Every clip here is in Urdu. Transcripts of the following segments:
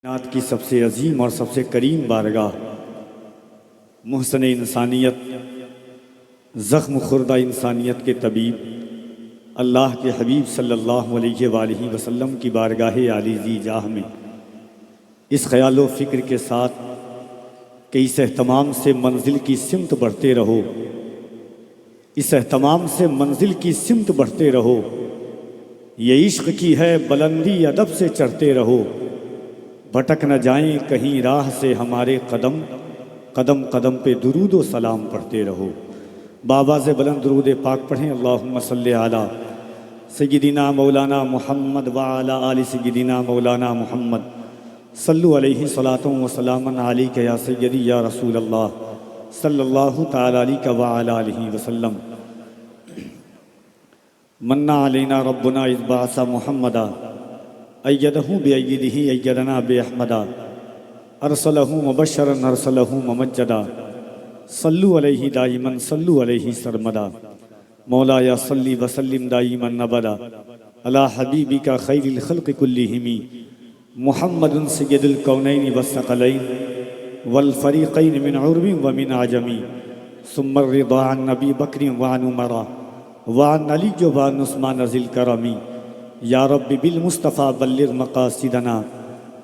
کائنات کی سب سے عظیم اور سب سے کریم بارگاہ، محسن انسانیت، زخم خوردہ انسانیت کے طبیب، اللہ کے حبیب صلی اللہ علیہ وآلہ وسلم کی بارگاہ عالی ذی جاہ میں اس خیال و فکر کے ساتھ کہ اس اہتمام سے منزل کی سمت بڑھتے رہو، اس اہتمام سے منزل کی سمت بڑھتے رہو، یہ عشق کی ہے بلندی ادب سے چڑھتے رہو، بھٹک نہ جائیں کہیں راہ سے ہمارے قدم، قدم قدم پہ درود و سلام پڑھتے رہو۔ بآواز بلند درود پاک پڑھیں، اللہم صلی علی سیدنا مولانا محمد وعلی آل سیدنا مولانا محمد، صلو علیہ صلاۃ و سلام علیک یا سیدی یا رسول اللہ صلی اللہ تعالی علیہ وعلی آلہ وسلم۔ منّا علینا ربنا اذ بعث محمدا ایدہ بایدہ ایدنا باحمدا، ارسلہ مبشرا ارسلہ ممجدا، صلو علیہ دائما صلو علیہ سرمدا، مولایا صلی وسلم دائما ابدا علی حبیبک خیر الخلق کلہم محمد سید الکونین والثقلین والفریقین من عرب ومن عجم، ثم الرضا عن نبی بکر وعن عمر وعن علی وعن عثمان ذی الکرم، یا رب بالمصطفیٰ بلغ مقاصدنا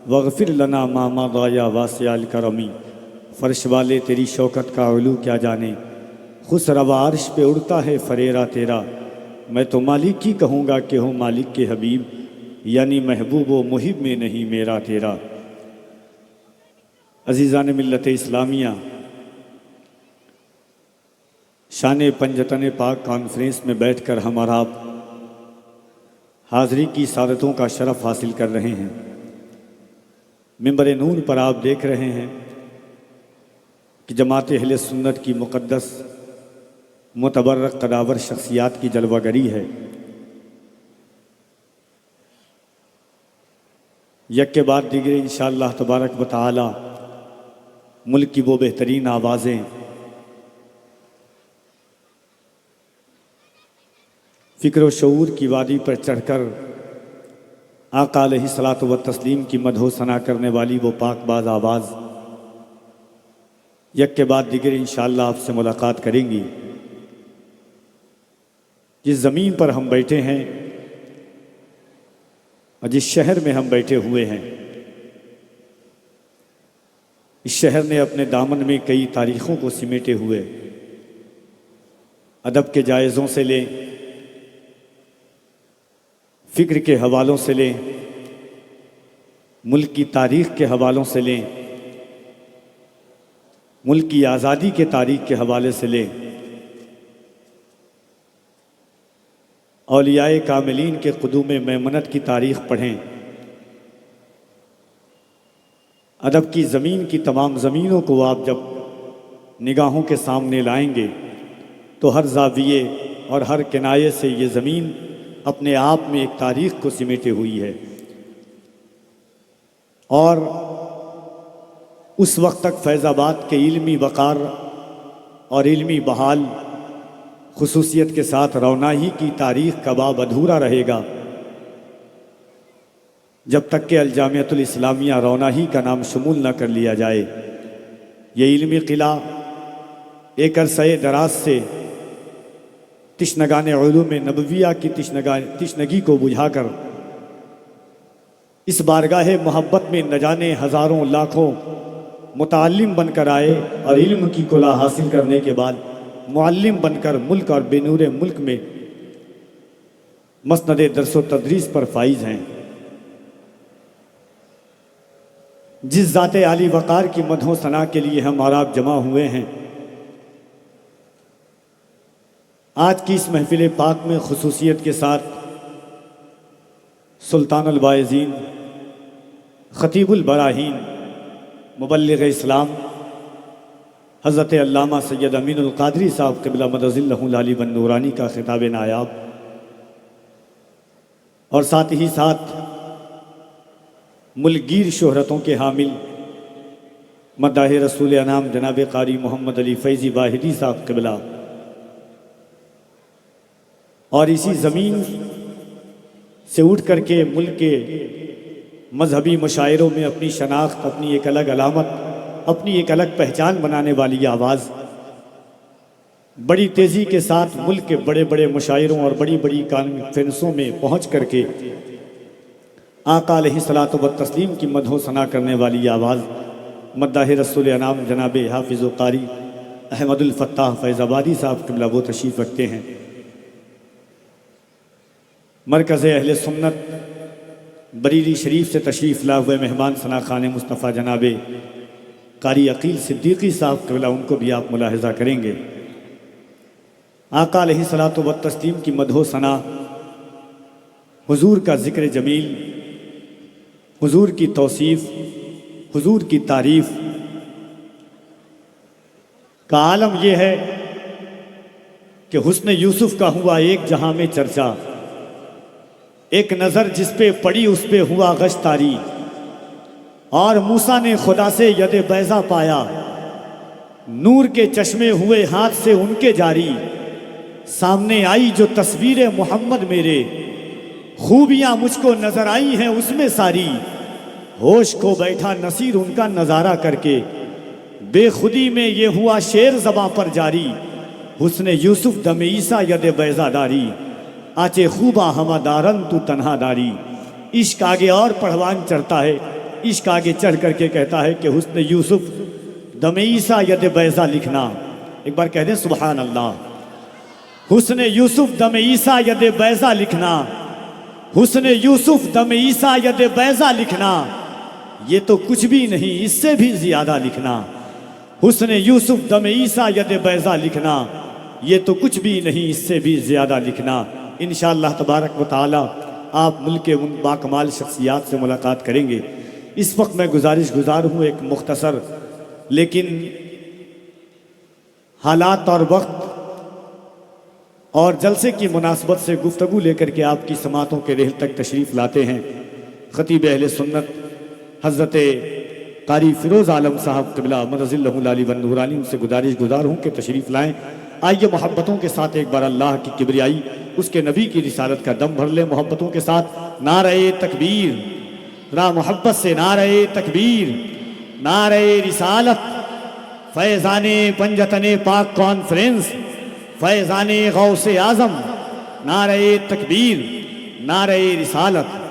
واغفر لنا ما مضی یا واسع الکرم۔ فرش والے تیری شوکت کا علو کیا جانے، خسروا عرش پہ اڑتا ہے فریرہ تیرا، میں تو مالک ہی کہوں گا کہ ہوں مالک کے حبیب، یعنی محبوب و محب میں نہیں میرا تیرا۔ عزیزان ملت اسلامیہ، شان پنجتن پاک کانفرنس میں بیٹھ کر ہم اور آپ حاضری کی سعادتوں کا شرف حاصل کر رہے ہیں۔ منبر نور پر آپ دیکھ رہے ہیں کہ جماعت اہل سنت کی مقدس متبرک قداور شخصیات کی جلوہ گری ہے۔ یک کے بعد دیگر انشاءاللہ تبارک و تعالی ملک کی وہ بہترین آوازیں فکر و شعور کی وادی پر چڑھ کر آقا علیہ الصلاۃ والتسلیم کی مدح و ثنا کرنے والی وہ پاک باز آواز یک کے بعد دیگر انشاءاللہ آپ سے ملاقات کریں گی۔ جس زمین پر ہم بیٹھے ہیں اور جس شہر میں ہم بیٹھے ہوئے ہیں، اس شہر نے اپنے دامن میں کئی تاریخوں کو سمیٹے ہوئے، ادب کے جائزوں سے لیں، فکر کے حوالوں سے لیں، ملک کی تاریخ کے حوالوں سے لیں، ملک کی آزادی کے تاریخ کے حوالے سے لیں، اولیاء کاملین کے قدوم میمنت کی تاریخ پڑھیں، ادب کی زمین کی تمام زمینوں کو آپ جب نگاہوں کے سامنے لائیں گے تو ہر زاویے اور ہر کنایے سے یہ زمین اپنے آپ میں ایک تاریخ کو سمیٹے ہوئی ہے، اور اس وقت تک فیض آباد کے علمی وقار اور علمی بحال خصوصیت کے ساتھ روناہی کی تاریخ کا باب ادھورا رہے گا جب تک کہ الجامعۃ الاسلامیہ روناہی کا نام شمول نہ کر لیا جائے۔ یہ علمی قلعہ ایک عرصہ دراز سے تشنگان علوم نبویہ کی تشنگی کو بجھا کر اس بارگاہ محبت میں نہ جانے ہزاروں لاکھوں متعلم بن کر آئے، اور علم کی کلا حاصل کرنے کے بعد معلم بن کر ملک اور بے نور ملک میں مسند درس و تدریس پر فائز ہیں۔ جس ذات عالی وقار کی مدح و ثنا کے لیے ہم اور آپ جمع ہوئے ہیں، آج کی اس محفل پاک میں خصوصیت کے ساتھ سلطان البائزین، خطیب البراہین، مبلغ اسلام حضرت علامہ سید امین القادری صاحب قبلہ مدظ اللہ العلی والنورانی کا خطاب نایاب، اور ساتھ ہی ساتھ ملک گیر شہرتوں کے حامل مداح رسول انام جناب قاری محمد علی فیضی واحدی صاحب قبلہ، اور اسی زمین سے اٹھ کر کے ملک کے مذہبی مشاعروں میں اپنی شناخت، اپنی ایک الگ علامت، اپنی ایک الگ پہچان بنانے والی آواز بڑی تیزی کے ساتھ ملک کے بڑے بڑے مشاعروں اور بڑی بڑی کانفرنسوں میں پہنچ کر کے آقا علیہ الصلاۃ والتسلیم کی مدح و ثنا کرنے والی آواز مداح رسول انام جناب حافظ و قاری احمد الفتاح فیض آبادی صاحب قبلہ وہ تشریف رکھتے ہیں۔ مرکز اہل سنت بریلی شریف سے تشریف لا ہوئے مہمان ثنا خان مصطفیٰ جناب قاری عقیل صدیقی صاحب قبلہ، ان کو بھی آپ ملاحظہ کریں گے۔ آقا علیہ الصلاۃ والتسلیم کی مدح و ثنا، حضور کا ذکر جمیل، حضور کی توصیف، حضور کی تعریف کا عالم یہ ہے کہ حسن یوسف کا ہوا ایک جہاں میں چرچا، ایک نظر جس پہ پڑی اس پہ ہوا غش طاری، اور موسیٰ نے خدا سے ید بیضا پایا، نور کے چشمے ہوئے ہاتھ سے ان کے جاری، سامنے آئی جو تصویر محمد میرے، خوبیاں مجھ کو نظر آئی ہیں اس میں ساری، ہوش کو بیٹھا نصیر ان کا نظارہ کر کے، بے خودی میں یہ ہوا شعر زباں پر جاری، حسن یوسف دم عیسیٰ ید بیضا داری، آچے خوبا ہما دارن تو تنہا داری۔ عشق آگے اور پڑھوان چڑھتا ہے، عشق آگے چڑھ کر کے کہتا ہے کہ حسن یوسف دم عیسیٰ ید بیضا لکھنا، ایک بار کہہ دیں سبحان اللہ۔ حسن یوسف دم عیسیٰ ید بیضا لکھنا، حسن یوسف دم عیسیٰ ید بیضا لکھنا، یہ تو کچھ بھی نہیں اس سے بھی زیادہ لکھنا، حسن یوسف دم عیسیٰ ید بیضا لکھنا، یہ تو کچھ بھی نہیں اس سے بھی زیادہ لکھنا۔ انشاءاللہ تبارک و تعالی آپ ملک کے ان باکمال شخصیات سے ملاقات کریں گے۔ اس وقت میں گزار ہوں ایک مختصر لیکن حالات اور وقت اور جلسے کی مناسبت سے گفتگو لے کر کے آپ کی سماعتوں کے رحل تک تشریف لاتے ہیں خطیب اہل سنت حضرت قاری فیروز عالم صاحب قبلہ مدظ اللہ العلی والنورانی، ان سے گزار ہوں کہ تشریف لائیں۔ آئیے محبتوں کے ساتھ ایک بار اللہ کی کبریائی، اس کے نبی کی رسالت کا دم بھر لیں محبتوں کے ساتھ۔ نعرہ تکبیر، ذرا محبت سے نعرہ تکبیر، نعرہ رسالت، فیضان پنجتن پاک کانفرنس، فیضان غوث اعظم، نعرہ تکبیر، نعرہ رسالت۔